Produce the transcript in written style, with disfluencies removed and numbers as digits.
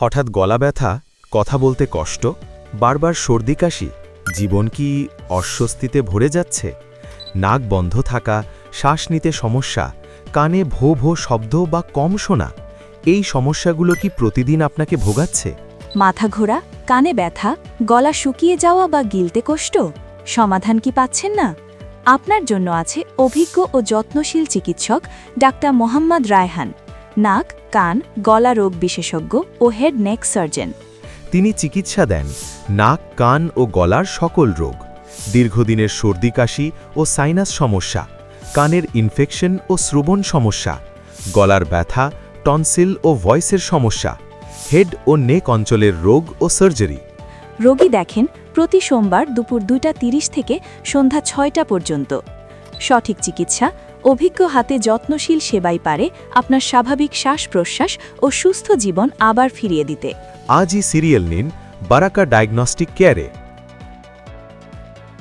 হঠাৎ গলা ব্যথা, কথা বলতে কষ্ট, বারবার সর্দি কাশি, জীবন কি অস্বস্তিতে ভরে যাচ্ছে? নাক বন্ধ থাকা, শ্বাস নিতে সমস্যা, কানে ভো ভো শব্দ বা কম শোনা, এই সমস্যাগুলো কি প্রতিদিন আপনাকে ভোগাচ্ছে? মাথা ঘোরা, কানে ব্যথা, গলা শুকিয়ে যাওয়া বা গিলতে কষ্ট, সমাধান কি পাচ্ছেন না? আপনার জন্য আছে অভিজ্ঞ ও যত্নশীল চিকিৎসক ডাক্তার মোহাম্মদ রায়হান, নাক, কান, গলা রোগ বিশেষজ্ঞ ও হেড নেক সার্জন। তিনি চিকিৎসা দেন নাক, কান ও গলার সকল রোগ, দীর্ঘদিনের সর্দি কাশি ও সাইনাস সমস্যা, কানের ইনফেকশন ও শ্রবণ সমস্যা, গলার ব্যথা, টনসিল ও ভয়েসের সমস্যা, হেড ও নেক অঞ্চলের রোগ ও সার্জারি। রোগী দেখেন প্রতি সোমবার দুপুর 2:30 থেকে সন্ধ্যা 6টা পর্যন্ত। সঠিক চিকিৎসা, অভিজ্ঞ হাতে যত্নশীল সেবাই পারে আপনার স্বাভাবিক শ্বাস-প্রশ্বাস ও সুস্থ জীবন আবার ফিরিয়ে দিতে। আজই সিরিয়াল নিন বারাকা ডায়াগনস্টিক কেয়ারে।